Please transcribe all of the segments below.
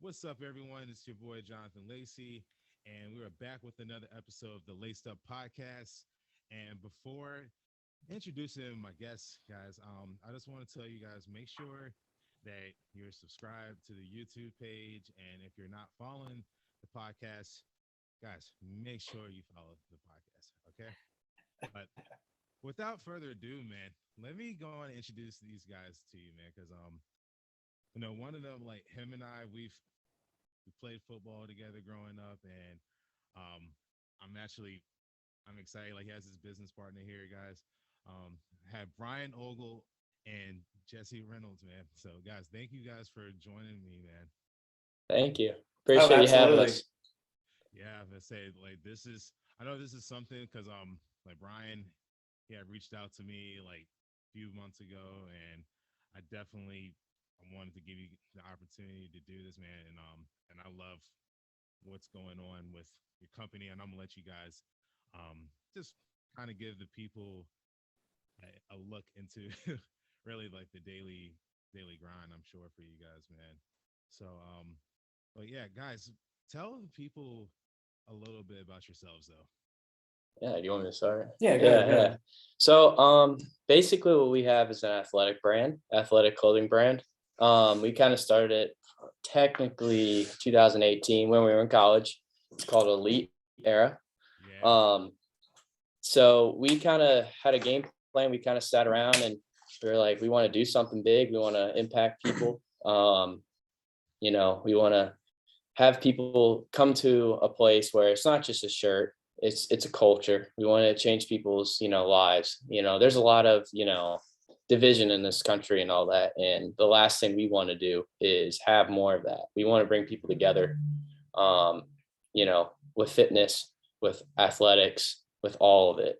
What's up, everyone? It's your boy Jonathan Lacey, and we are back with another episode of the Laced Up Podcast. And before introducing my guests, guys, I just want to tell you guys make sure that you're subscribed to the YouTube page, and if you're not following the podcast, guys, make sure you follow the podcast. Okay, but without further ado, man, let me go on and introduce these guys to you, man, because one of them, like him and I, we played football together growing up, and um, I'm excited. Like he has his business partner here, guys. Have Brian Ogle and Jesse Reynolds, man. So, guys, thank you guys for joining me, man. Thank you. Appreciate you having us. Yeah, I say like I know this is something because like Brian, he had reached out to me like a few months ago, and I wanted to give you the opportunity to do this, man, and I love what's going on with your company, and I'm gonna let you guys just kind of give the people a look into really like the daily grind, I'm sure, for you guys, man. So but yeah, guys, tell the people a little bit about yourselves though. Yeah, do you want me to start? Yeah, go ahead. So basically what we have is an athletic clothing brand. We kind of started it technically 2018 when we were in college. It's called Elite Era. Yeah. So we kind of had a game plan. We kind of sat around and we were like, we want to do something big. We want to impact people. We want to have people come to a place where it's not just a shirt. It's a culture. We want to change people's, lives. There's a lot of, division in this country and all that. And the last thing we want to do is have more of that. We want to bring people together, with fitness, with athletics, with all of it.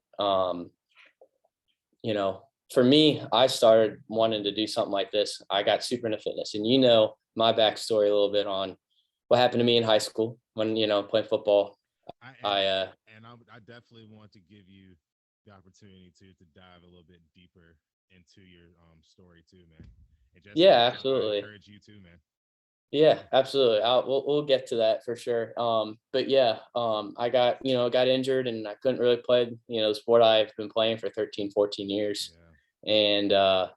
For me, I started wanting to do something like this. I got super into fitness, and my backstory a little bit on what happened to me in high school when, playing football. I definitely want to give you the opportunity to dive a little bit deeper into your story too, man. And just absolutely. I encourage you too, man. Yeah, absolutely. We'll get to that for sure. But yeah, I got injured and I couldn't really play, the sport I've been playing for 13, 14 years. Yeah. And, I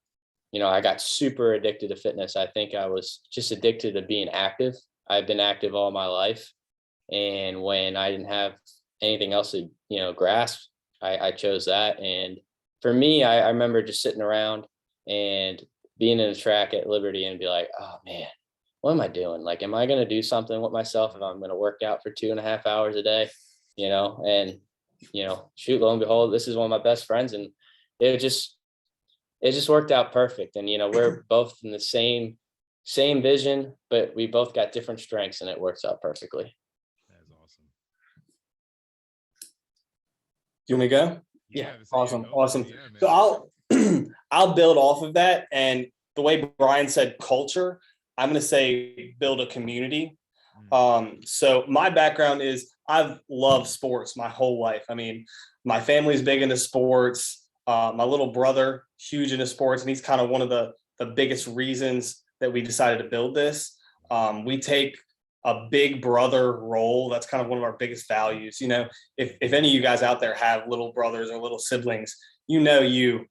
got super addicted to fitness. I think I was just addicted to being active. I've been active all my life. And when I didn't have anything else to, grasp, I chose that. And for me, I remember just sitting around and being in a track at Liberty and be like, oh man, what am I doing? Like, am I going to do something with myself if I'm going to work out for 2.5 hours a day, and, shoot, lo and behold, this is one of my best friends. And it just worked out perfect. And, we're both in the same vision, but we both got different strengths and it works out perfectly. That's awesome. You want me to go? Yeah, Awesome. Yeah, So I'll build off of that. And the way Brian said culture, I'm going to say build a community. So my background is I've loved sports my whole life. I mean, my family's big into sports. My little brother, huge into sports, and he's kind of one of the biggest reasons that we decided to build this. We take a big brother role. That's kind of one of our biggest values. If any of you guys out there have little brothers or little siblings, you want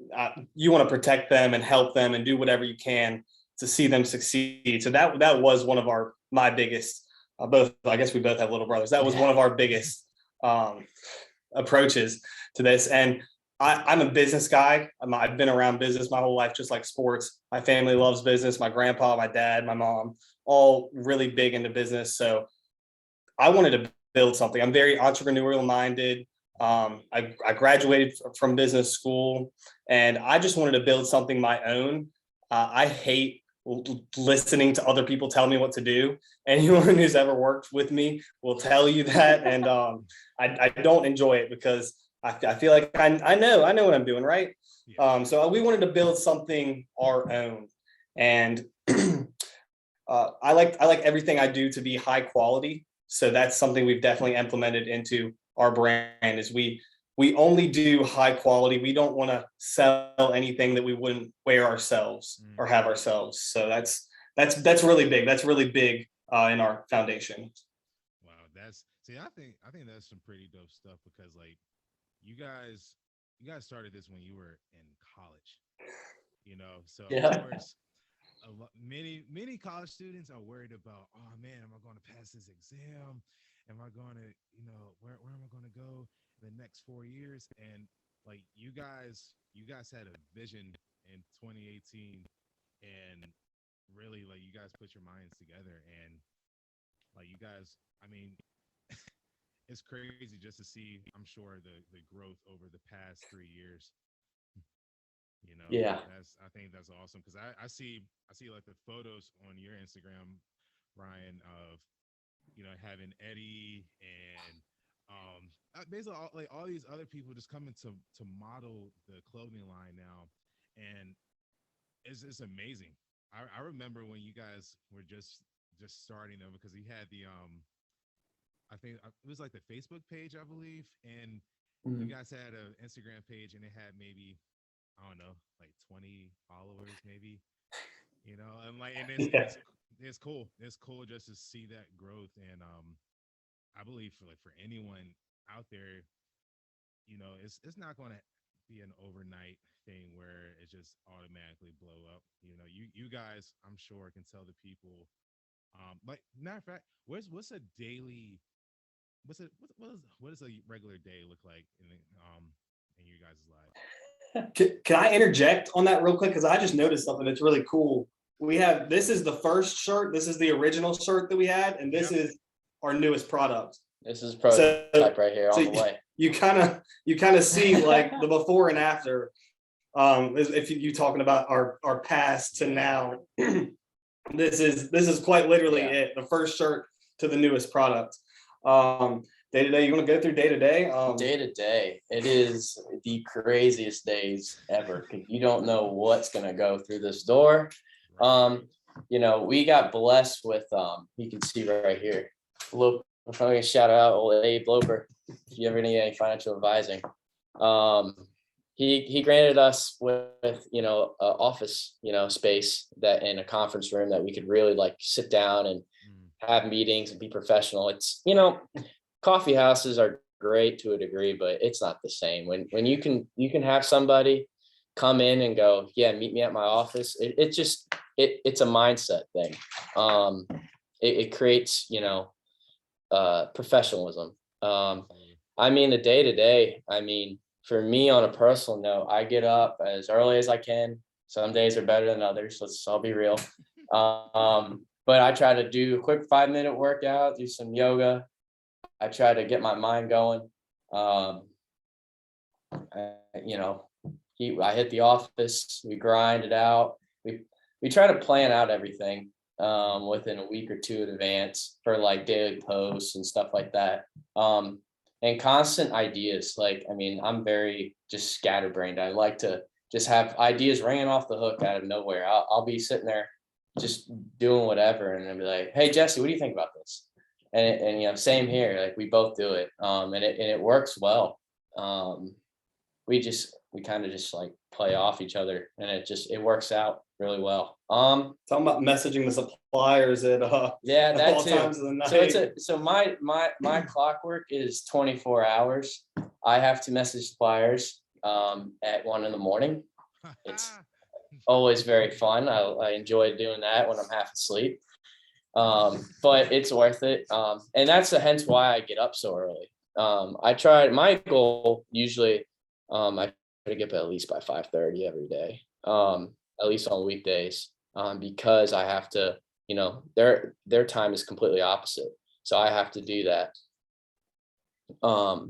to protect them and help them and do whatever you can to see them succeed. So that was one of my biggest, I guess we both have little brothers. That was one of our biggest approaches to this. And I'm a business guy. I've been around business my whole life, just like sports. My family loves business. My grandpa, my dad, my mom, all really big into business. So I wanted to build something. I'm very entrepreneurial minded. I graduated from business school, and I just wanted to build something my own. I hate listening to other people tell me what to do. Anyone who's ever worked with me will tell you that. And I don't enjoy it because I feel like I know what I'm doing, right? Yeah. So we wanted to build something our own, and I like everything I do to be high quality. So that's something we've definitely implemented into our brand. Is we only do high quality. We don't want to sell anything that we wouldn't wear ourselves or have ourselves. So that's really big. That's really big in our foundation. Wow, I think that's some pretty dope stuff because like you guys started this when you were in college, so of Yeah. course many college students are worried about, oh man, am I going to pass this exam? Am I going to, where am I going to go in the next 4 years? And like you guys had a vision in 2018, and really like you guys put your minds together, and like you guys, I mean, it's crazy just to see, I'm sure, the growth over the past 3 years. Yeah. I think that's awesome because I see like the photos on your Instagram, Ryan, of having Eddie and basically all these other people just coming to model the clothing line now, and it's amazing. I remember when you guys were just starting over because he had the I think it was like the Facebook page, I believe, and you Mhm. guys had an Instagram page and it had maybe, I don't know, like 20 followers, maybe, and like, and Yeah. it's cool. It's cool just to see that growth. And I believe for anyone out there, it's not going to be an overnight thing where it just automatically blow up. You guys, I'm sure, can tell the people. Like matter of fact, what's a daily, what does a regular day look like in you guys' lives? Can I interject on that real quick? Because I just noticed something that's really cool. This is the first shirt. This is the original shirt that we had, and this Yep. is our newest product. This is prototype right here on the way. You kind of see like the before and after. If you talking about our past to now, this is quite literally it. The first shirt to the newest product. Day to day, you want to go through day to day? Day to day, it is the craziest days ever because you don't know what's gonna go through this door. We got blessed with you can see right here. Look, I'm trying to shout out old Abe Loper if you ever need any financial advising. He granted us with office space that in a conference room that we could really like sit down and have meetings and be professional. It's coffee houses are great to a degree, but it's not the same when you can have somebody come in and go, yeah, meet me at my office. It's a mindset thing. It creates professionalism. I mean, the day to day, I mean, for me on a personal note, I get up as early as I can. Some days are better than others. I'll be real. But I try to do a quick 5-minute workout, do some yoga. I try to get my mind going. I hit the office, we grind it out. We try to plan out everything within a week or two in advance for like daily posts and stuff like that. And constant ideas. Like, I mean, I'm very just scatterbrained. I like to just have ideas ringing off the hook out of nowhere. I'll be sitting there just doing whatever, and I'll be like, "Hey, Jesse, what do you think about this?" And same here. Like we both do it, and it works well. We kind of just like play off each other, and it works out really well. Talking about messaging the suppliers at yeah, that all too. times of the night. So my clockwork is 24 hours. I have to message suppliers at 1 a.m. It's always very fun. I enjoy doing that when I'm half asleep. But it's worth it. And that's hence why I get up so early. My goal usually, I try to get up at least by 5:30 every day, at least on weekdays, because I have to, their time is completely opposite. So I have to do that. But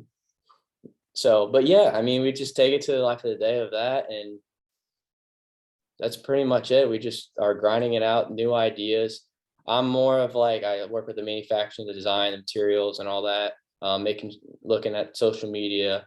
yeah, I mean, we just take it to the life of the day of that. And that's pretty much it. We just are grinding it out, new ideas. I'm more of like, I work with the manufacturing, the design, the materials and all that, looking at social media.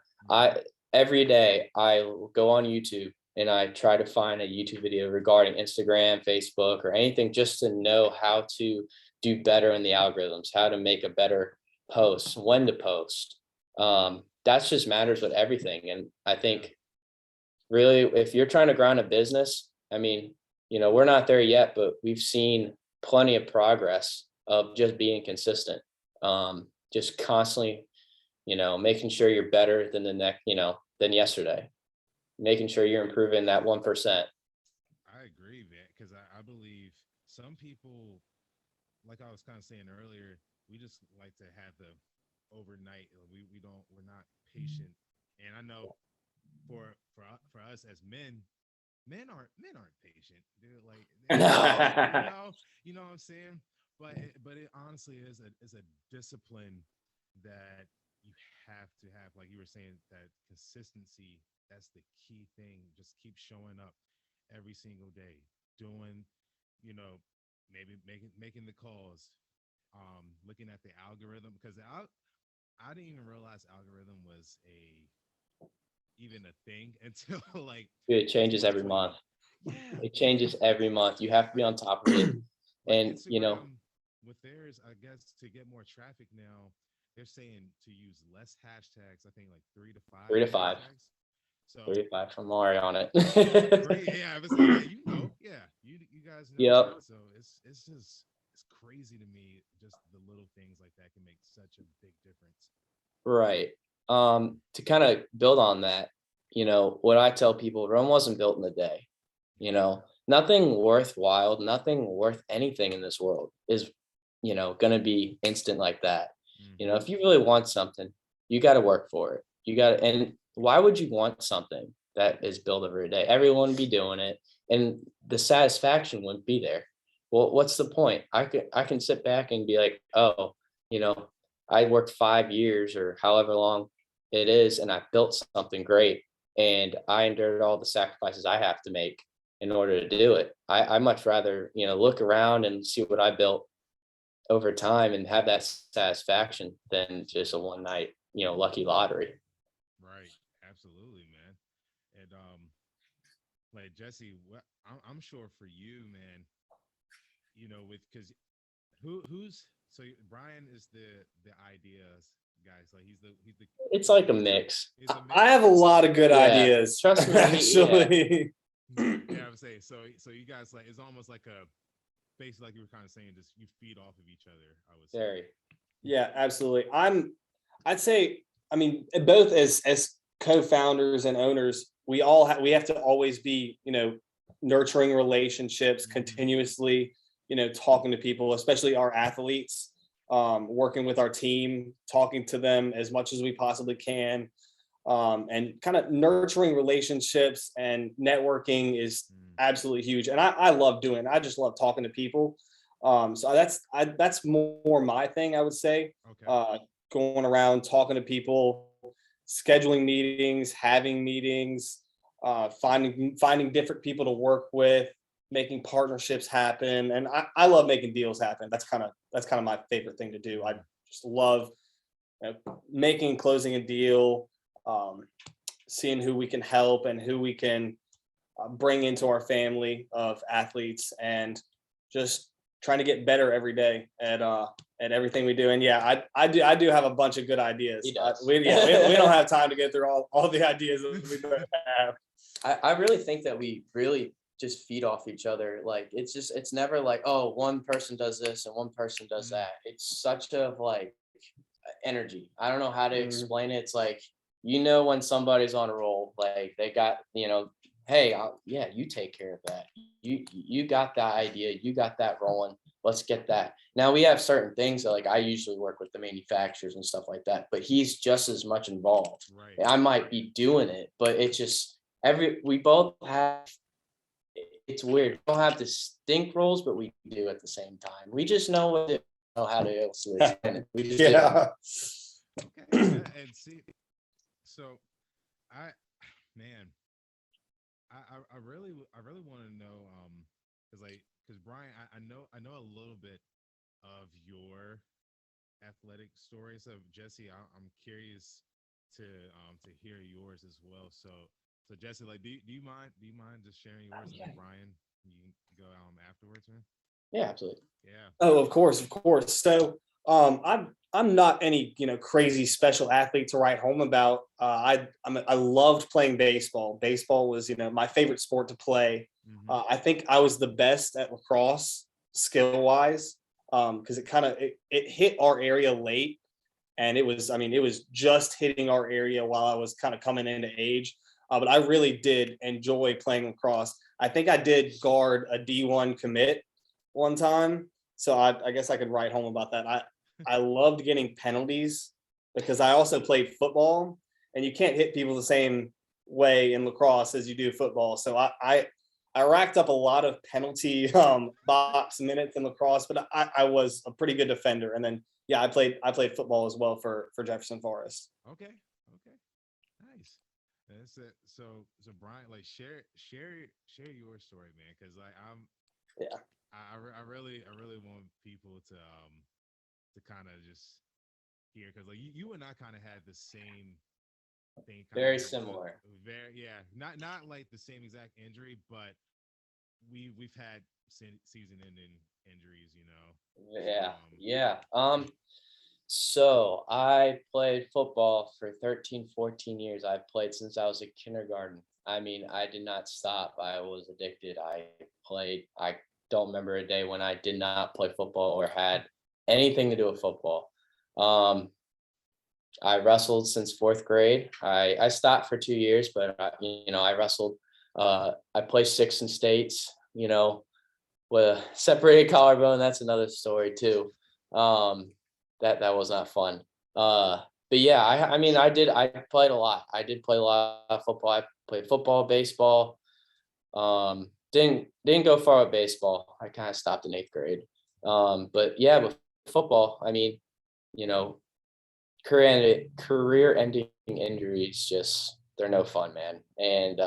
Every day I go on YouTube and I try to find a YouTube video regarding Instagram, Facebook, or anything just to know how to do better in the algorithms, how to make a better post, when to post. That just matters with everything. And I think really, if you're trying to grind a business, I mean, we're not there yet, but we've seen plenty of progress of just being consistent. Just constantly, making sure you're better than the next, than yesterday, making sure you're improving that 1%. I agree, man, because I believe some people, like I was kind of saying earlier, we just like to have the overnight. We're not patient, and I know for us as men aren't patient. They're like, you know what I'm saying. But it honestly is a discipline that you have to have. Like you were saying, that consistency. That's the key thing. Just keep showing up every single day, doing, you know, maybe making the calls, looking at the algorithm, because I didn't even realize algorithm was even a thing until like It changes every 2020. month. Yeah, It yeah. changes every month. You have to be on top of it. Like And, Instagram with theirs, I guess to get more traffic now, they're saying to use less hashtags. I think like three to five 3 to 5, hashtags. So 3 to 5 from Mari on it. great, yeah. I was like, yeah, you guys know, Yep. man. So it's crazy to me. Just the little things like that can make such a big difference. Right. To kind of build on that, what I tell people, Rome wasn't built in a day. Nothing worthwhile, nothing worth anything in this world is, going to be instant like that. Mm-hmm. If you really want something, you got to work for it. And why would you want something that is built every day? Everyone would be doing it, and the satisfaction wouldn't be there. Well, what's the point? I can sit back and be like, oh, you know, I worked 5 years or however long it is, and I built something great, and I endured all the sacrifices I have to make in order to do it. I much rather, look around and see what I built over time and have that satisfaction than just a one night, lucky lottery. Right. Absolutely, man. And like Jesse, what I'm sure for you, man, with because who's so Brian is the ideas guys. Like he's the It's like a mix. he's a I mix. have a lot of good Yeah, ideas. trust me. Yeah, Actually. Yeah, I would say so. You guys like it's almost like a basically like you were kind of saying, just you feed off of each other. I would say. very. Yeah, absolutely. I'd say, I mean, both as co-founders and owners, we have to always be, nurturing relationships Mhm. continuously, talking to people, especially our athletes, working with our team, talking to them as much as we possibly can. And kind of nurturing relationships and networking is Mm. absolutely huge. And I love doing it. I just love talking to people. So that's more my thing, I would say. Okay. Going around talking to people, scheduling meetings, having meetings, finding different people to work with, making partnerships happen. And I love making deals happen. That's kind of my favorite thing to do. I just love making closing a deal, um, seeing who we can help and who we can bring into our family of athletes, and just trying to get better every day at everything we do. And yeah, I do have a bunch of good ideas. He does. We don't have time to get through all the ideas that we have. I really think that we really just feed off each other. Like it's never like, oh, one person does this and one person does that. It's such a like energy. I don't know how to explain it. It's like, when somebody's on a roll, like they got, hey, yeah, you take care of that. You got that idea. You got that rolling. Let's get that. Now we have certain things that like I usually work with the manufacturers and stuff like that, but he's just as much involved. Right. I might be doing it, but it's just we both have, it's weird. We don't have distinct roles, but we do at the same time. We just know how to explain it. We just do. Yeah. Okay. Yeah, and see, so I, man, I really want to know, because Brian, I know a little bit of your athletic story. So Jesse, I'm curious to hear yours as well. So Jesse, like, do you mind just sharing yours, and then Brian, you can go afterwards, man. Yeah, absolutely. Yeah. Oh, of course, of course. So, I'm not any crazy special athlete to write home about. I loved playing baseball. Baseball was my favorite sport to play. I think I was the best at lacrosse skill wise, because it hit our area late, and it was just hitting our area while I was kind of coming into age. But I really did enjoy playing lacrosse. I think I did guard a D1 commit one time, so I guess I could write home about that. I loved getting penalties because I also played football, and you can't hit people the same way in lacrosse as you do football. So I racked up a lot of penalty box minutes in lacrosse, but I was a pretty good defender. And then yeah, I played football as well for Jefferson Forest. Okay. Nice. That's it. So Brian, like share your story, man, because like Yeah. I really want people to kind of just hear, because like you and I kind of had the same thing. Very similar. Not like the same exact injury, but we've had season-ending injuries, you know. Yeah. So I played football for 13, 14 years. I played since I was in kindergarten. I mean, I did not stop. I was addicted. I don't remember a day when I did not play football or had anything to do with football. I wrestled since fourth grade. I stopped for 2 years, but I wrestled. I placed sixth in states, with a separated collarbone. That's another story too. That was not fun. But yeah, I played a lot. I did play a lot of football. I played football, baseball. Didn't go far with baseball. I kind of stopped in eighth grade. But yeah, with football, career-ending injuries, they're no fun, man. And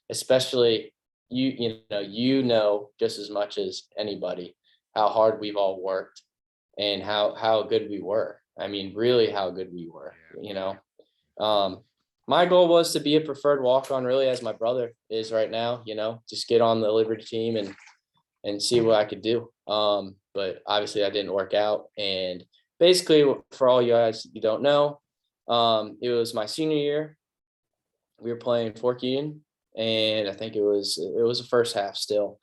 especially just as much as anybody how hard we've all worked and how good we were. I mean, really how good we were. My goal was to be a preferred walk-on, really, as my brother is right now. Just get on the Liberty team and see what I could do. But obviously that didn't work out. And basically, for all you guys you don't know, it was my senior year. We were playing Fork Union, and I think it was the first half still.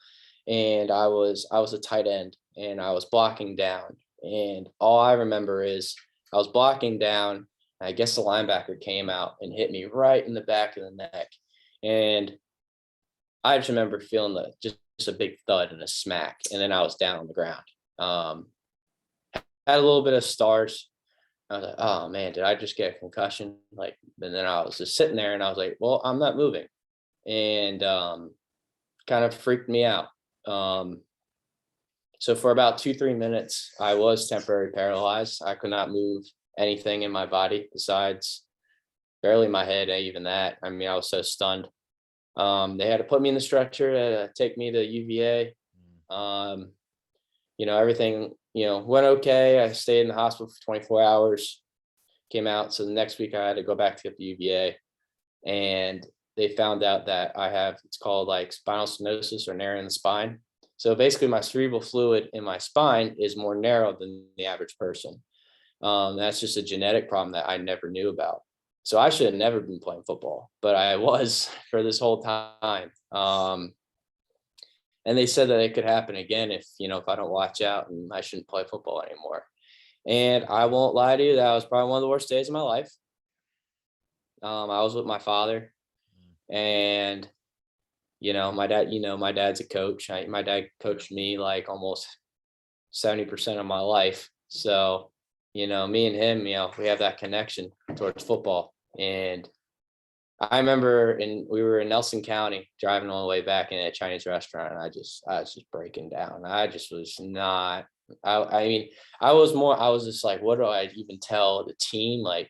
And I was a tight end, and I was blocking down. And all I remember is I was blocking down. I guess the linebacker came out and hit me right in the back of the neck. And I just remember feeling just a big thud and a smack. And then I was down on the ground. Had a little bit of stars. I was like, oh man, did I just get a concussion? And then I was just sitting there and I was like, well, I'm not moving. And kind of freaked me out. So for about 2-3 minutes, I was temporarily paralyzed. I could not move anything in my body besides barely my head, even that. I mean, I was so stunned. They had to put me in the stretcher to take me to UVA. Everything, went okay. I stayed in the hospital for 24 hours, came out. So the next week I had to go back to get the UVA, and they found out that I have, it's called like spinal stenosis, or narrow in the spine. So basically my cerebral fluid in my spine is more narrow than the average person. That's just a genetic problem that I never knew about. So I should have never been playing football, but I was for this whole time. And they said that it could happen again if I don't watch out, and I shouldn't play football anymore. And I won't lie to you, that was probably one of the worst days of my life. I was with my father, and my dad's a coach. My dad coached me like almost 70% of my life. So, me and him, we have that connection towards football. And I remember we were in Nelson County driving all the way back in a Chinese restaurant, and I was just breaking down. I just was not, I was just like, what do I even tell the team? I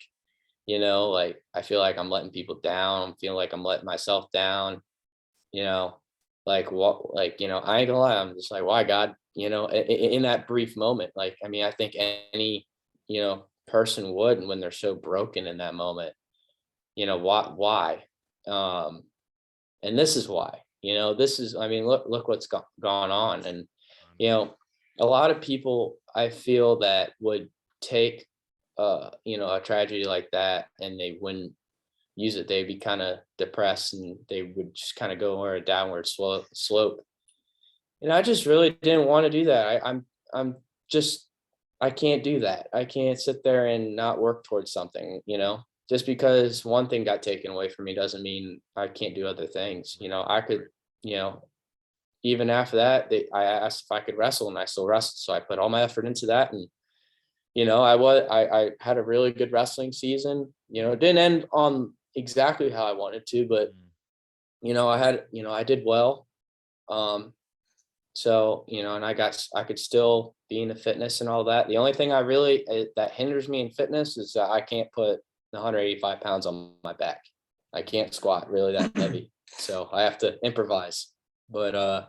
feel like I'm letting people down. I'm feeling like I'm letting myself down, I ain't gonna lie. I'm just like, why God, in that brief moment, I think any, person would, when they're so broken in that moment, why? And this is why, look what's gone on. And, a lot of people, I feel, that would take, a tragedy like that, and they wouldn't use it, they'd be kind of depressed and they would just kind of go on a downward slope. And I just really didn't want to do that. I'm just, I can't do that. I can't sit there and not work towards something, just because one thing got taken away from me doesn't mean I can't do other things. I could, you know, even after that, I asked if I could wrestle and I still wrestled. So I put all my effort into that. And, I had a really good wrestling season. It didn't end on exactly how I wanted to, but, I did well. So, and I could still be into fitness and all that. The only thing that hinders me in fitness is that I can't put 185 pounds on my back. I can't squat really that heavy. So I have to improvise. But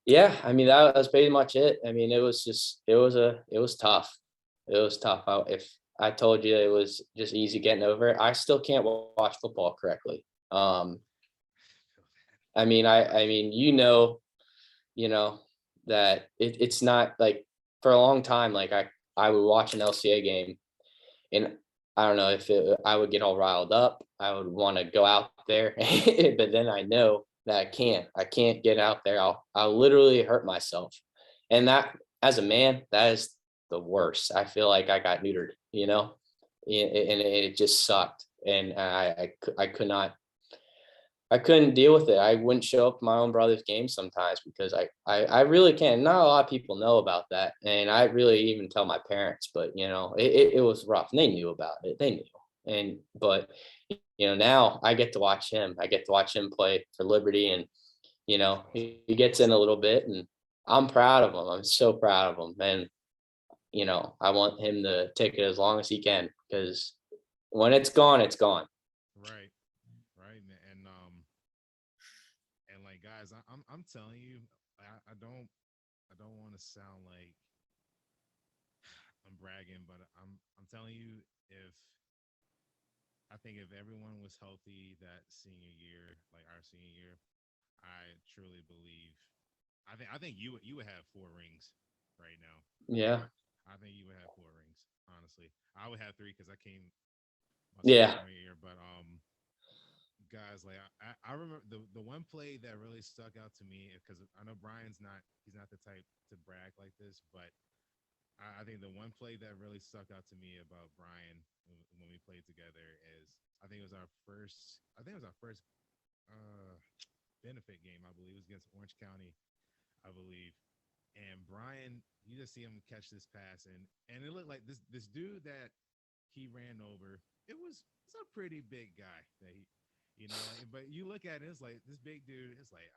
yeah, I mean, that was pretty much it. I mean, it was tough. It was tough. If I told you it was just easy getting over it, I still can't watch football correctly. I mean, you know, that it's not like for a long time, like I would watch an LCA game and I don't know I would get all riled up. I would want to go out there, but then I know that I can't get out there. I'll literally hurt myself. And that as a man, that is the worst. I feel like I got neutered, and it just sucked. And I could not, I couldn't deal with it. I wouldn't show up to my own brother's games sometimes because I really can't. Not a lot of people know about that. And I really even tell my parents, but it was rough. And they knew about it. They knew. But now I get to watch him. I get to watch him play for Liberty and, he gets in a little bit and I'm proud of him. I'm so proud of him. And, I want him to take it as long as he can because when it's gone, it's gone. Right. Right. And like, guys, I'm telling you, I don't want to sound like I'm bragging, but I'm telling you, I think if everyone was healthy that senior year, like our senior year, I truly believe. I think you would have 4 rings right now. Yeah. I think you would have 4 rings. Honestly, I would have 3 because I came my Yeah. sophomore year. But guys, like I remember the one play that really stuck out to me because I know he's not the type to brag like this, but I think the one play that really stuck out to me about Brian when we played together is I think it was our first uh, benefit game. I believe it was against Orange County, I believe. And Brian, you just see him catch this pass, and it looked like this dude that he ran over. It's a pretty big guy that but you look at it, it's like this big dude. It's like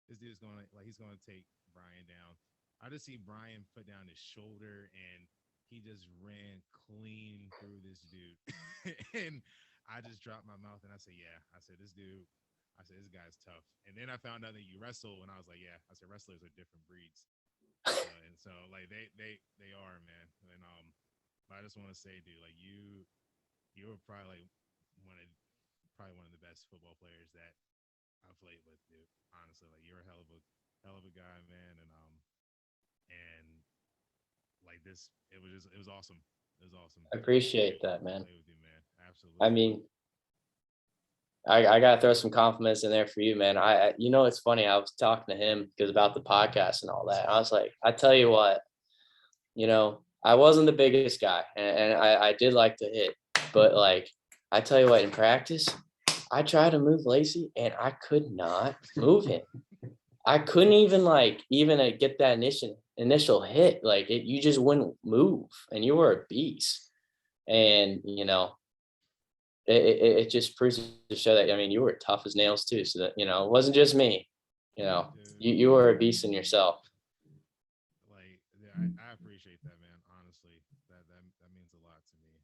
this dude's he's gonna take Brian down. I just see Brian put down his shoulder and he just ran clean through this dude, and I just dropped my mouth and I said, "Yeah," I said, "This dude." I said, "This guy's tough." And then I found out that you wrestle, and I was like, "Yeah." I said, "Wrestlers are different breeds." And so like they are, man. And I just want to say, dude, like you were probably like one of the best football players that I've played with, dude. Honestly, like you're a hell of a guy, man. And like this, it was awesome. It was awesome I to appreciate that, man. play with you, man. I Absolutely. mean, I gotta throw some compliments in there for you, man. It's funny. I was talking to him because about the podcast and all that. I was like, I tell you what, I wasn't the biggest guy, and I did like to hit, but like, I tell you what, in practice, I tried to move Lacey, and I could not move him. I couldn't even get that initial hit. Like you just wouldn't move, and you were a beast. And it just proves to show that, I mean, you were tough as nails too. So that, it wasn't just me, Dude, you were a beast in yourself. like yeah, I appreciate that, man. Honestly, that means a lot to me.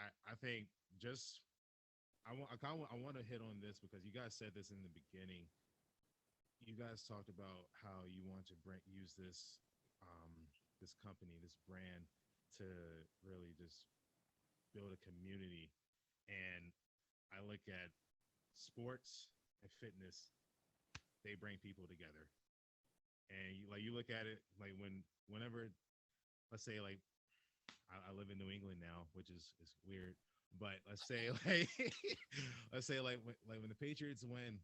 I think just I want to hit on this because you guys said this in the beginning. You guys talked about how you want to use this company, this brand, to really just build a community. And I look at sports and fitness; they bring people together. And you look at it like whenever, let's say, like I live in New England now, which is weird, But let's say like let's say like when the Patriots win,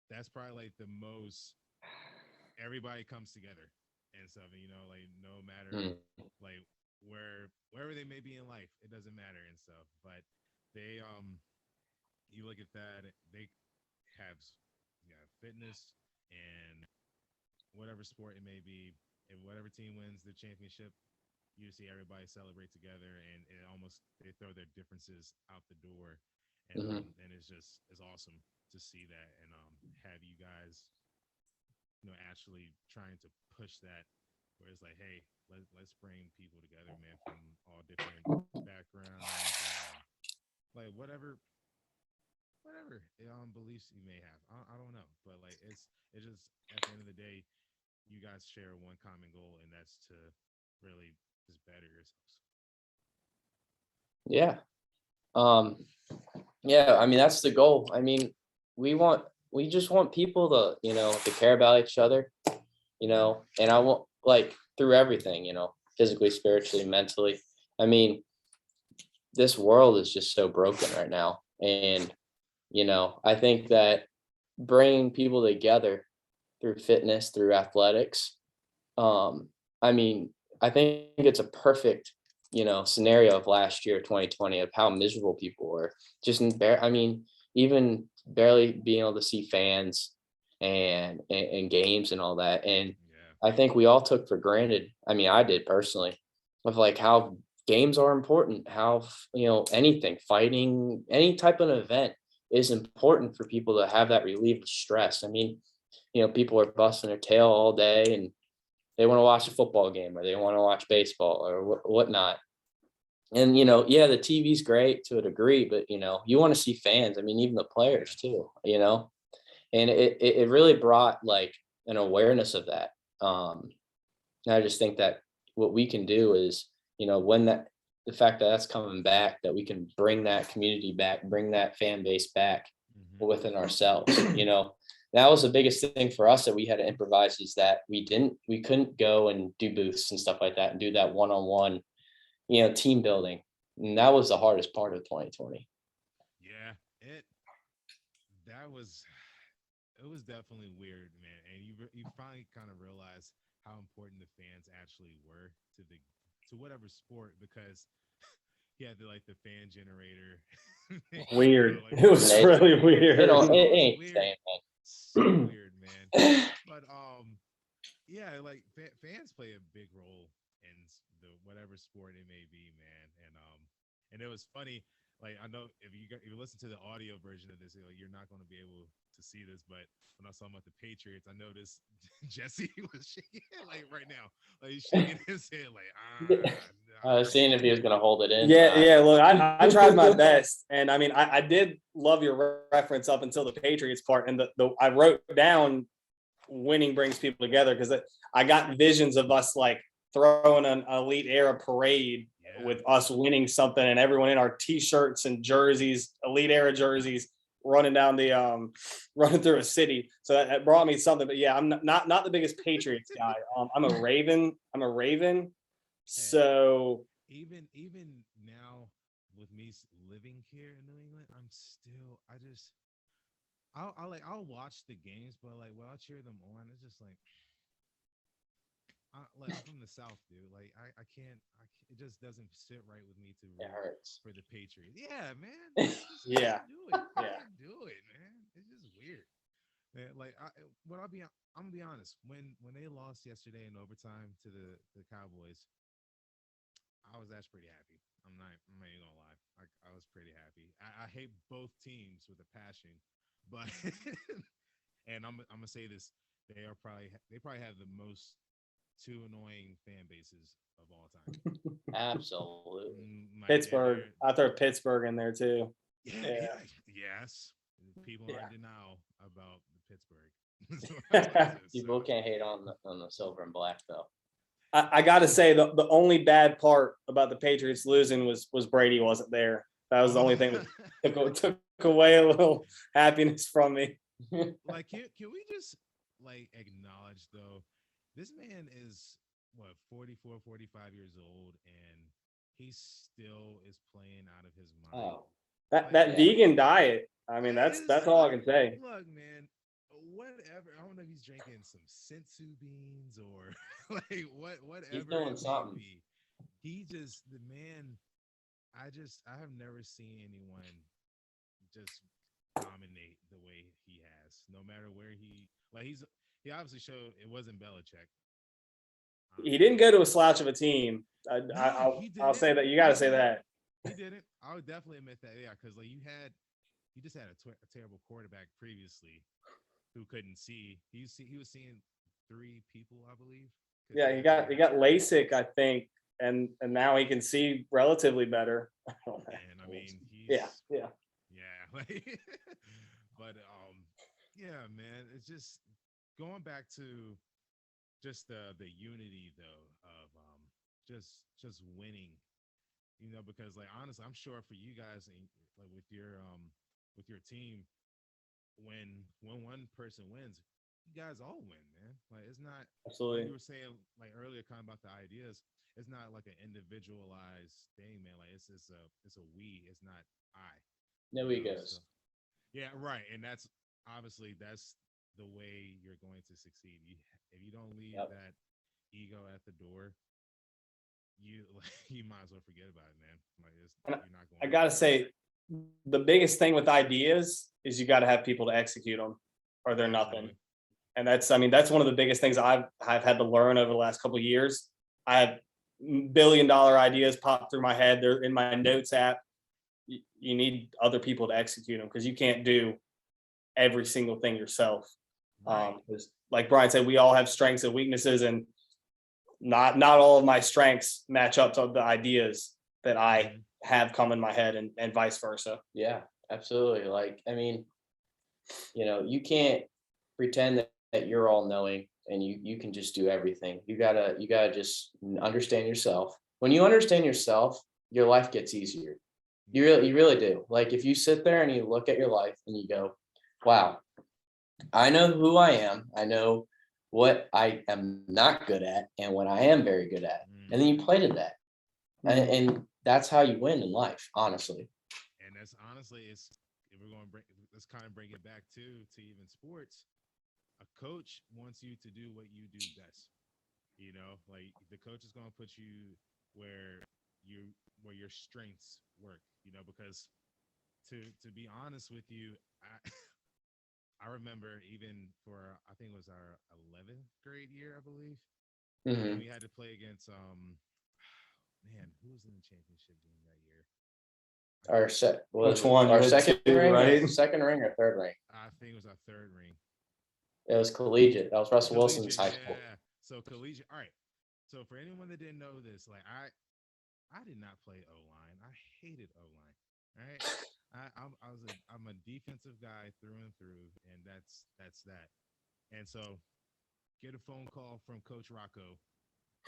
that's probably like the most everybody comes together and stuff. You know, like no matter Mm. like wherever they may be in life, it doesn't matter and stuff. But they you look at that, they have yeah fitness and whatever sport it may be, and whatever team wins the championship, you see everybody celebrate together, and it almost they throw their differences out the door, Hmm. and it's awesome to see that, and have you guys actually trying to push that where it's like, hey, let's bring people together, man, from all different backgrounds and like whatever beliefs you may have. I don't know, but like it's just at the end of the day, you guys share one common goal, and that's to really just better yourselves. Yeah. Um, yeah, I mean that's the goal. I mean, we want we just want people to, to care about each other, and I want like through everything, physically, spiritually, mentally. I mean, this world is just so broken right now. And, I think that bringing people together through fitness, through athletics, um, I mean, I think it's a perfect, scenario of last year, 2020, of how miserable people were. Just I mean, even barely being able to see fans and games and all that. And Yeah, I think we all took for granted. I mean, I did personally, of like how games are important, how anything, fighting, any type of event is important for people to have that relief of stress. I mean, people are busting their tail all day and they want to watch a football game or they want to watch baseball or whatnot. And yeah, the TV's great to a degree, but you want to see fans. I mean, even the players yeah, too. And it really brought like an awareness of that. And I just think that what we can do is, when the fact that that's coming back, that we can bring that community back, bring that fan base back hmm within ourselves. That was the biggest thing for us that we had to improvise, is that we couldn't go and do booths and stuff like that and do that one-on-one, team building. And that was the hardest part of 2020. yeah. That was it was definitely weird, man. And you finally kind of realize how important the fans actually were to whatever sport, because he had the fan generator, Weird. like It was It, really it weird. it was ain't weird, the so same, weird, man. man. But yeah, like fans play a big role in the whatever sport it may be, man. And it was funny. Like I know if you listen to the audio version of this, you're not going to be able to see this, but when I saw him at the Patriots, I noticed Jesse was shaking like right now, like he's shaking his head, like I was seeing if he was gonna hold it in. Yeah, yeah. Look, I tried my best, and I mean, I did love your reference up until the Patriots part, and the I wrote down winning brings people together, because I got visions of us like throwing an elite era parade yeah, with us winning something, and everyone in our t-shirts and jerseys, elite era jerseys, running down the running through a city. So that brought me something. But yeah, I'm not the biggest Patriots guy. I'm a Raven. I'm a Raven. hey, So even now with me living here in New England, I'll watch the games, but like when I cheer them on, it's just like I'm from the South, dude. Like it just doesn't sit right with me to It root hurts. for the Patriots. Yeah, man, just yeah, can't do it. yeah. Can't do it, man. It's just weird. Man, like I'm gonna be honest. When they lost yesterday in overtime to the Cowboys, I was actually pretty happy. I'm not even gonna lie. I was pretty happy. I hate both teams with a passion, but and I'm gonna say this: they probably have the most two annoying fan bases of all time. Absolutely. Like Pittsburgh. I throw Pittsburgh in there too. yeah, Yeah. yeah, yes. People are in Yeah. denial about Pittsburgh. That's what it is. So People can't hate on the silver and black though. I got to say the only bad part about the Patriots losing was Brady wasn't there. That was the only thing that took away a little happiness from me. like can we just like acknowledge though, this man is what 44, 45 years old, and he still is playing out of his mind. Oh, That yeah. vegan diet. I mean, It's that's all I can say. look, man, whatever. I don't know if he's drinking some sensu beans or like He's whatever doing it may something. be. He just the man. I have never seen anyone just dominate the way he has. No matter where he obviously showed it wasn't Belichick. He didn't go to a slouch of a team. No, he I'll didn't. say that. You got He to say didn't. that. He didn't. I would definitely admit that. Yeah, because like you just had a terrible quarterback previously who couldn't see. He was seeing three people, I believe. 'Cause Yeah, he got LASIK, I think, and now he can see relatively better. and I mean Yeah, he's yeah. yeah, like, but yeah, man, it's just going back to just the unity though of just winning, because like honestly, I'm sure for you guys and like with your team, when one person wins, you guys all win, man. Like it's not like Absolutely. you were saying like earlier, kind of about the ideas. It's not like an individualized thing, man. Like it's a we. It's not I. No So egos. yeah, right. And that's obviously that's the way you're going to succeed. If you don't leave Yep. that ego at the door, you you might as well forget about it, man. Like And you're not I going got to anywhere. say, the biggest thing with ideas is you got to have people to execute them, or they're nothing. Absolutely. And I mean, that's one of the biggest things I've had to learn over the last couple of years. I have $1 billion ideas pop through my head. They're in my notes app. You need other people to execute them because you can't do every single thing yourself. Right. 'Cause like Brian said, we all have strengths and weaknesses, and not all of my strengths match up to the ideas that I Mhm. have come in my head, and vice versa. Yeah, absolutely. Like, I mean, you can't pretend that you're all knowing and you can just do everything. You gotta just understand yourself. When you understand yourself, your life gets easier. You really do. Like if you sit there and you look at your life and you go, wow, I know who I am. I know what I am not good at and what I am very good at. And then Mhm. you play to that. And, Mhm. and that's how you win in life, honestly. And that's honestly, it's if we're going to bring let's kind of bring it back to even sports. A coach wants you to do what you do best. Like the coach is going to put you where you where your strengths work. Because to be honest with you, I I remember even for I think it was our 11th grade year, I believe, when Hmm. we had to play against man, who was in the championship game that year? I Our can't. set was Which it one? You our had second two, ring or right? second ring or third ring? I think it was our third ring. It was collegiate. That was Russell Wilson's Collegiate, high school. yeah. So collegiate. All right. So for anyone that didn't know this, like I did not play O line. I hated O line. All right. I'm a defensive guy through and through, and that's that. And so get a phone call from Coach Rocco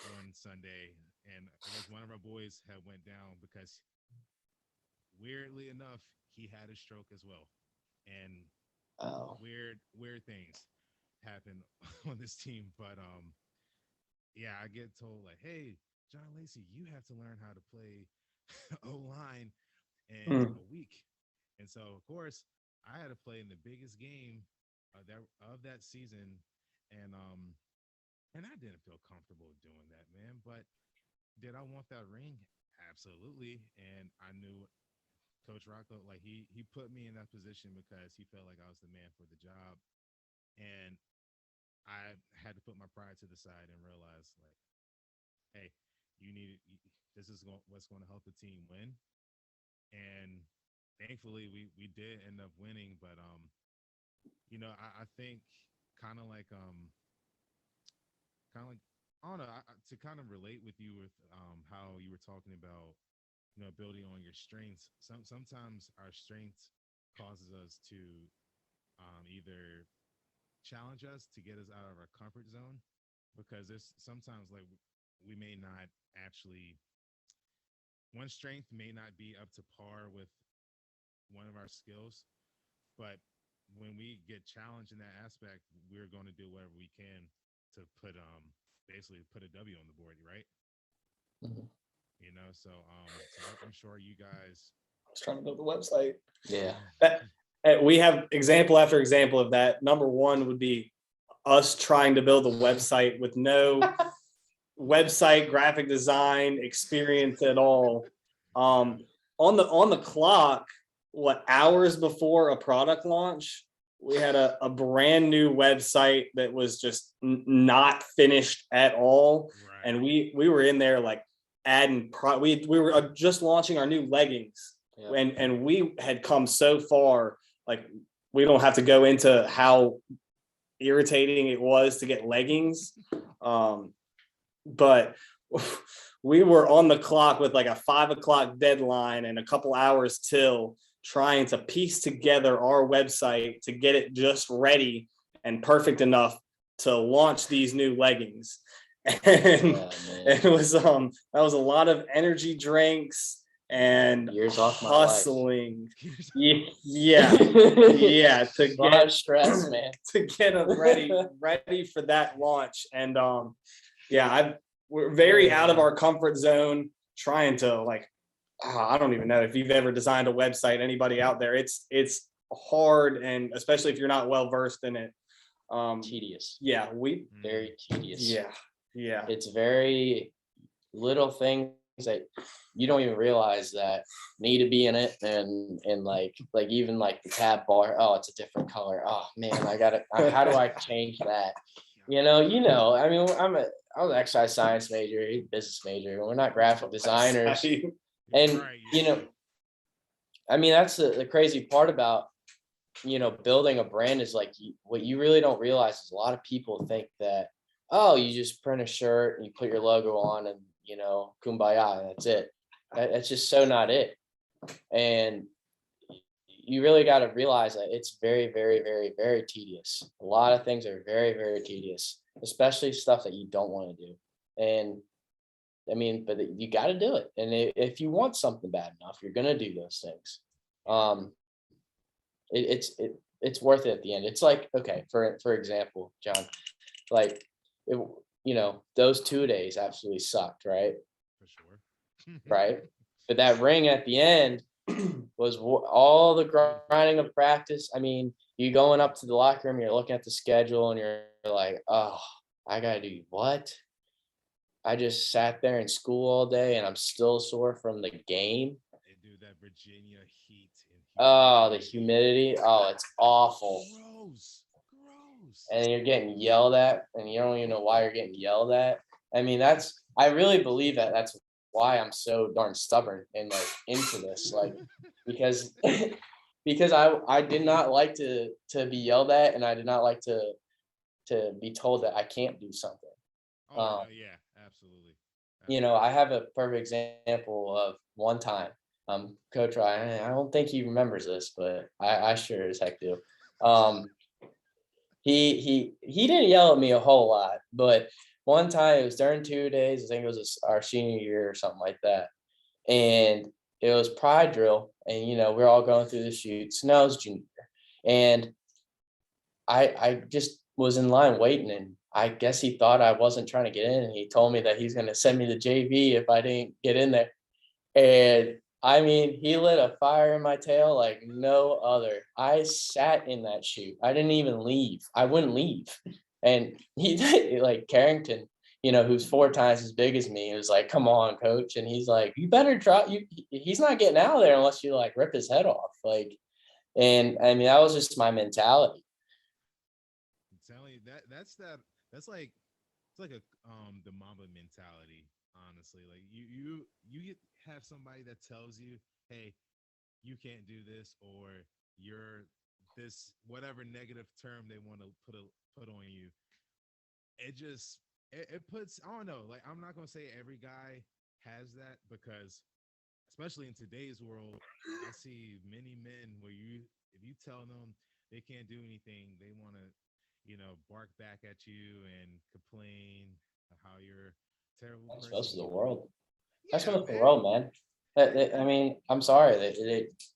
one Sunday, and I guess one of our boys had went down because weirdly enough he had a stroke as well, and Oh, weird things happen on this team. But yeah, I get told like, hey, John Lacey, you have to learn how to play O line in Mm. a week. And so, of course, I had to play in the biggest game of that season, and I didn't feel comfortable doing that, man. But did I want that ring? Absolutely. And I knew Coach Rocco, like he put me in that position because he felt like I was the man for the job, and I had to put my pride to the side and realize like, hey, you need this is what's going to help the team win, and thankfully we did end up winning. But I think kind of like kind of like I don't know to kind of relate with you with how you were talking about building on your strengths. Sometimes our strengths causes us to either challenge us to get us out of our comfort zone because there's sometimes like we may not actually one strength may not be up to par with one of our skills, but when we get challenged in that aspect, we're going to do whatever we can to put basically put a W on the board, right? mhm. So I'm sure you guys. I was trying to build the website. Yeah. We have example after example of that. Number one would be us trying to build a website with no website graphic design experience at all. On the clock, what, hours before a product launch, we had a brand new website that was just not finished at all. Right. And we were in there like adding we were just launching our new leggings. Yeah. And we had come so far, like we don't have to go into how irritating it was to get leggings. But we were on the clock with like a 5 o'clock deadline and a couple hours till, trying to piece together our website to get it just ready and perfect enough to launch these new leggings. And it was that was a lot of energy drinks and years off hustling. My life. Yeah, to a lot of stress, man. To get them ready for that launch. And we're very out of our comfort zone, trying to like, I don't even know if you've ever designed a website, anybody out there, it's hard, and especially if you're not well versed in it. Tedious. Yeah, very tedious. Yeah. It's very little things that you don't even realize that need to be in it, and like even like the tab bar, oh, it's a different color. Oh man, how do I change that? I mean, I was an exercise science major, he's a business major. We're not graphic designers. And, I mean, that's the crazy part about, building a brand is like, what you really don't realize is a lot of people think that, oh, you just print a shirt and you put your logo on and, kumbaya, and that's it. That's just so not it. And you really got to realize that it's very, very, very, very tedious. A lot of things are very, very tedious, especially stuff that you don't want to do. And I mean, but you got to do it. And if you want something bad enough, you're going to do those things. It's worth it at the end. It's like, okay, for example, John, like, those 2 days absolutely sucked, right? For sure. Right. But that ring at the end was all the grinding of practice. I mean, you going up to the locker room, you're looking at the schedule and you're like, oh, I got to do what? I just sat there in school all day and I'm still sore from the game. They do that Virginia heat. Oh, the humidity. Oh, it's awful. Gross. And you're getting yelled at and you don't even know why you're getting yelled at. I mean, I really believe that that's why I'm so darn stubborn and like into this, like, because I did not like to be yelled at, and I did not like to be told that I can't do something. Oh, yeah, absolutely. I have a perfect example of one time. Coach Ryan, I don't think he remembers this, but I sure as heck do. He didn't yell at me a whole lot, but one time it was during 2 days. I think it was our senior year or something like that, and it was pride drill, and we're all going through the chutes. No, it was junior year, and I just was in line waiting, and I guess he thought I wasn't trying to get in, and he told me that he's going to send me to JV if I didn't get in there. And I mean, he lit a fire in my tail like no other. I sat in that chute. I didn't even leave. I wouldn't leave. And he did, like Carrington, who's 4 times as big as me, was like, come on, coach. And he's like, you better drop he's not getting out of there unless you like rip his head off. Like, and I mean, that was just my mentality. I'm telling you, that's like, it's like the Mamba mentality, honestly. Like you have somebody that tells you, hey, you can't do this, or you're this, whatever negative term they want to put on you. It puts, I don't know, like, I'm not gonna say every guy has that, because especially in today's world, I see many men where if you tell them they can't do anything, they want to bark back at you and complain how you're a terrible That's person. most of the world. Yeah, that's most of the world, man. I mean, I'm sorry.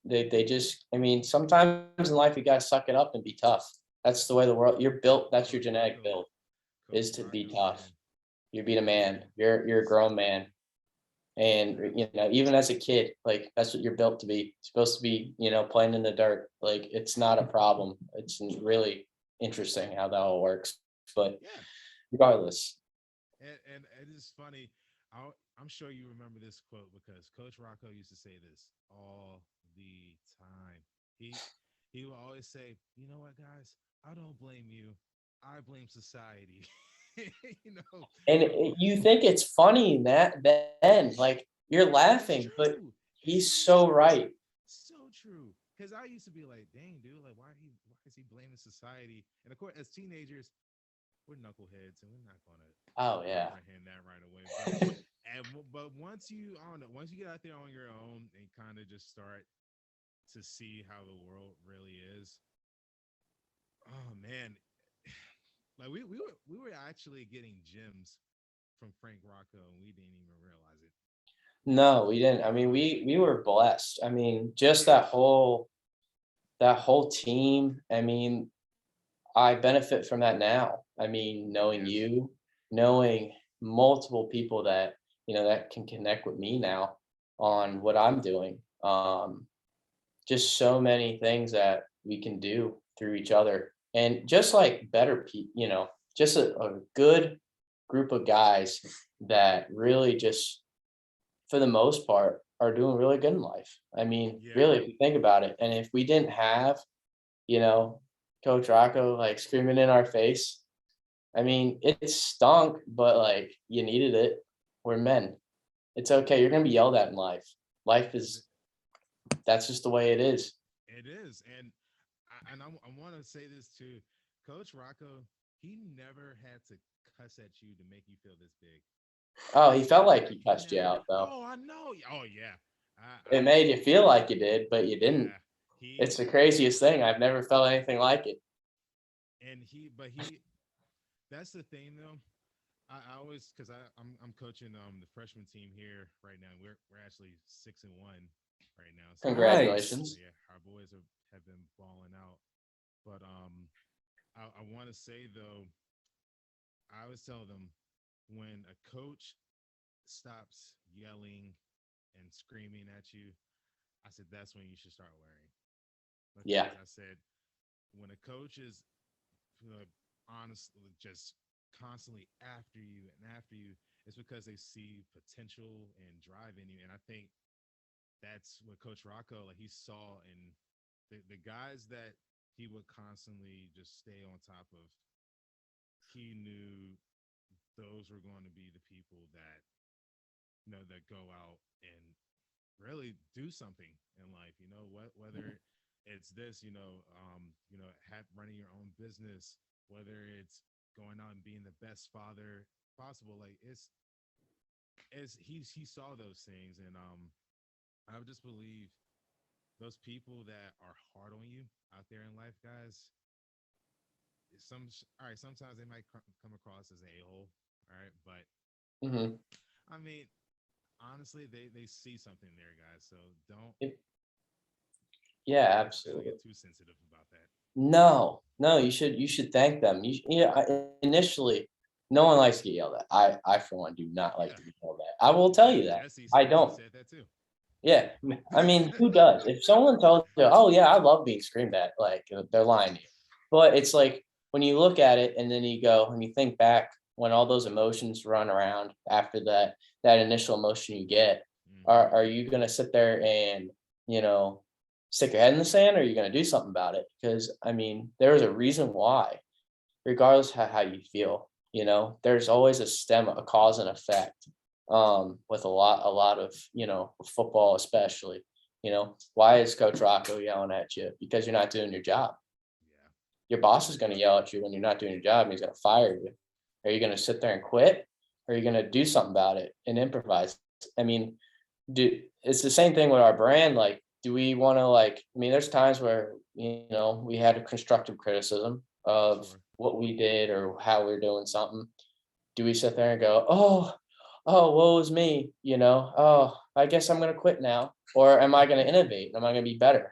They just, I mean, sometimes in life you gotta suck it up and be tough. That's the way the world, you're built. That's your genetic build, is to be tough. You be a man. You're a grown man. And, even as a kid, like that's what you're built to be. Supposed to be, playing in the dirt. Like it's not a problem. It's really interesting how that all works. But Yeah. regardless, And it is funny. I'm sure you remember this quote because Coach Rocco used to say this all the time. He he will always say, "You know what, guys? I don't blame you. I blame society." you know, and you think it's funny that then, like you're it's laughing, but true. It's he's so so true. right. So true. Because I used to be like, "Dang, dude, like, why is he blaming society?" And of course, as teenagers, we're knuckleheads, and we're not gonna Oh yeah. comprehend that right away. But once you on it, once you get out there on your own and kind of just start to see how the world really is, oh man, like we were actually getting gems from Frank Rocco, and we didn't even realize it. No, we didn't. I mean, we were blessed. I mean, just that whole team. I mean, I benefit from that now. I mean, knowing Yes, you, knowing multiple people that, that can connect with me now on what I'm doing. Just so many things that we can do through each other. And just like better people, just a good group of guys that really just, for the most part, are doing really good in life. I mean, yeah, really, if you think about it. And if we didn't have, you know, Coach Rocco like screaming in our face, I mean, it stunk, but like you needed it. We're men. It's okay. You're gonna be yelled at in life. Life is That's just the way it is. it is. And I want to say this too, Coach Rocco. He never had to cuss at you to make you feel this big. Oh, he felt like Never. he He cussed you never. out though. Oh, I know. Oh, yeah. It I made you feel like you did, but you didn't. yeah. It's He the craziest thing. I've never felt anything like it. but he. That's the thing though. I always because I'm coaching the freshman team here right now. We're actually 6-1 right now. So Congratulations. yeah, our boys have been balling out. But I want to say though, I always tell them when a coach stops yelling and screaming at you, I said that's when you should start worrying Yeah. because I said when a coach is honestly just constantly after you, it's because they see potential and drive in you. And I think that's what Coach Rocco like he saw in the guys that he would constantly just stay on top of. He knew those were going to be the people that that go out and really do something in life. Whether it's this, running your own business, whether it's going out and being the best father possible. Like he saw those things, and I would just believe those people that are hard on you out there in life, guys. All right. Sometimes they might come across as a hole. All right, but Hmm. I mean, honestly, they see something there, guys. So Yeah, don't absolutely. get too sensitive about that. No, no, you should thank them. Initially, no one likes to get yelled at. I for one do not like Yeah, to be yelled at. I will tell you that. I Jesse don't. said that too. Yeah, I mean, who does? If someone told you, "Oh yeah, I love being screamed at," like they're lying to you. But it's like when you look at it and then you go and you think back when all those emotions run around after that initial emotion you get, Hmm. are you gonna sit there and you know stick your head in the sand, or are you gonna do something about it? Because I mean, there is a reason why, regardless how you feel. There's always a cause and effect, with a lot of football, especially. Why is Coach Rocco yelling at you? Because you're not doing your job. Yeah, Your boss is going to yell at you when you're not doing your job, and he's going to fire you. Are you going to sit there and quit, or are you going to do something about it and improvise? I mean, it's the same thing with our brand. Like, do we want to, like, I mean, there's times where we had a constructive criticism of sure. what we did or how we're doing something. Do we sit there and go, oh, woe is me, oh, I guess I'm gonna quit now, or am I gonna innovate? Am I gonna be better?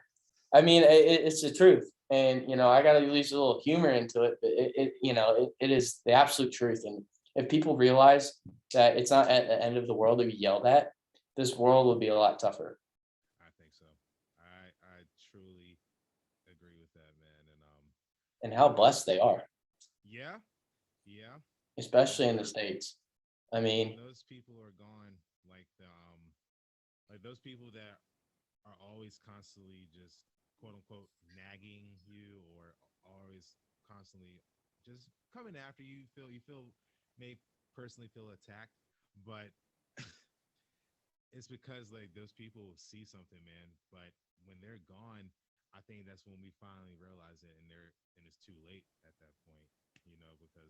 I mean, it's the truth, and I got to use a little humor into it, but it is the absolute truth. And if people realize that it's not at the end of the world to be yelled at, this world would be a lot tougher. I think so. I truly agree with that, man. And how blessed they are, Yeah, yeah. especially in the States. I mean, Those people are gone, like those people that are always constantly just quote unquote nagging you, or always constantly just coming after you. You feel may personally feel attacked, but it's because like those people see something, man. But when they're gone, I think that's when we finally realize it, and it's too late at that point, because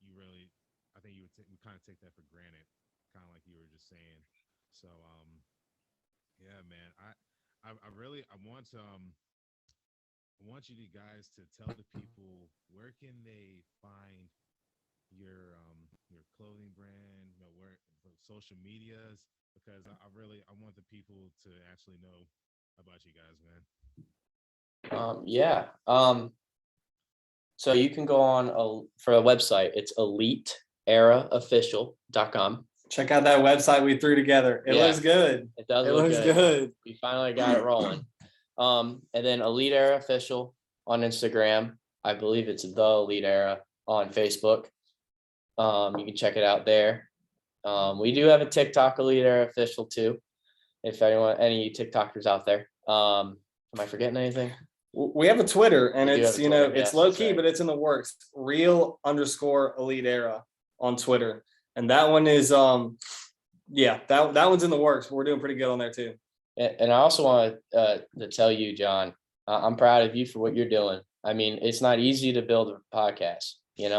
you really, I think we kind of take that for granted, kind of like you were just saying. So yeah, man, I really I want you guys to tell the people where can they find your clothing brand, where the social medias, because I want the people to actually know about you guys, man. yeah. So you can go on for a website. It's eliteeraofficial.com. Check out that website we threw together. It Yeah. looks good. It does It look looks good. good. We finally got it rolling. And then Elite Era Official on Instagram. I believe it's the Elite Era on Facebook. You can check it out there. We do have a TikTok, Elite Era Official too. If any TikTokers out there. Am I forgetting anything? We have a Twitter, and We do it's have a Twitter. it's Yes, low that's key, right. but it's in the works. Real_Elite Era on Twitter, and that one is that one's in the works. We're doing pretty good on there too. And I also want to tell you, John, I'm proud of you for what you're doing. I mean, it's not easy to build a podcast, and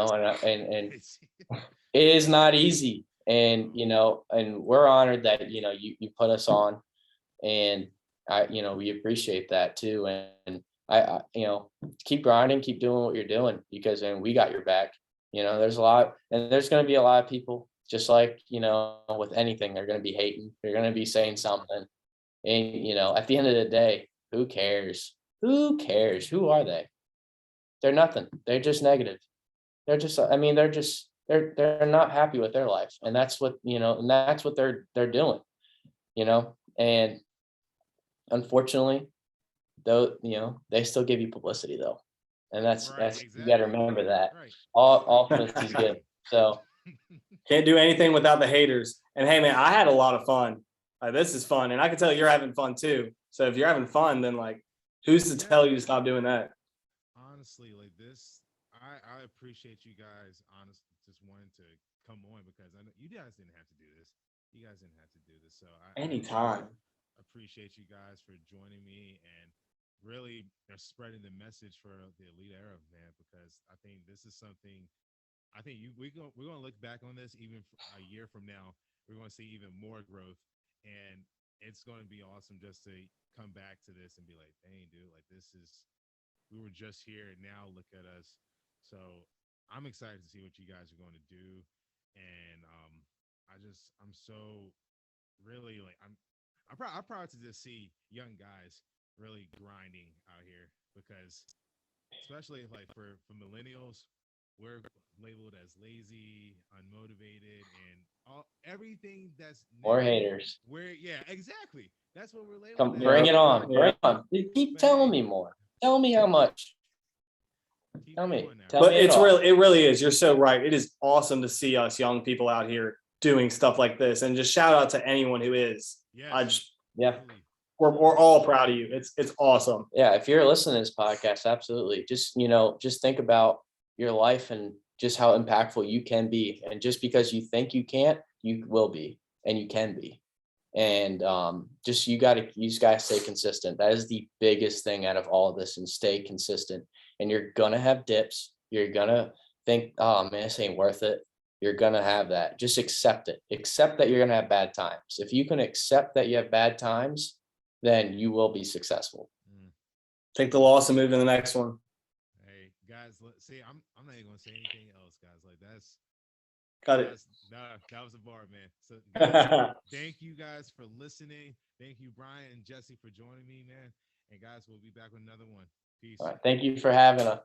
it is not easy. And, and we're honored that, you put us on, and we appreciate that too. And I keep grinding, keep doing what you're doing, because we got your back. There's there's going to be a lot of people, just like, with anything, they're going to be hating. They're going to be saying something. And, at the end of the day, who cares? Who cares? Who are they? They're nothing. They're just negative. They're just, they're not happy with their life. And that's what, and that's what they're doing, and unfortunately, though, they still give you publicity though. And that's Exactly. you got to remember that. Right. All publicity is good. So Can't do anything without the haters. And hey, man, I had a lot of fun. This is fun, and I can tell you're having fun too. So if you're having fun, then like, who's to tell you to stop doing that? Honestly, like this, I appreciate you guys. Honestly, just wanting to come on, because I know you guys didn't have to do this. You guys didn't have to do this. So Anytime. appreciate you guys for joining me, and really spreading the message for the Elite Era, man. Because I think this is something. I think we're gonna look back on this even a year from now. We're gonna see even more growth, and it's gonna be awesome just to come back to this and be like, dang, dude, like we were just here, and now look at us. So I'm excited to see what you guys are going to do, and I'm so really like I'm proud to just see young guys really grinding out here, because especially like for millennials, we're labeled as lazy, unmotivated, and everything that's more negative. haters. Exactly. That's what we're labeled Come, as. bring it on. Yeah. Bring it on. Keep telling me more. Tell me how much. Keep Tell me. going now. Tell But me it all. it really is. You're so right. It is awesome to see us young people out here doing stuff like this, and just shout out to anyone who is. Yes, Yeah. absolutely. We're all proud of you. It's awesome. Yeah, if you're listening to this podcast, absolutely. Just, just think about your life and just how impactful you can be. And just because you think you can't, you will be, and you can be. And you just gotta stay consistent. That is the biggest thing out of all of this, and stay consistent. And you're gonna have dips. You're gonna think, oh man, this ain't worth it. You're gonna have that. Just accept it. Accept that you're gonna have bad times. If you can accept that you have bad times, then you will be successful. Take the loss and move to the next one. Hey guys, see, I'm not even gonna say anything else, guys. Like Cut it. That was a bar, man. So guys, thank you guys for listening. Thank you, Brian and Jesse, for joining me, man. And guys, we'll be back with another one. Peace. All right, thank you for having us.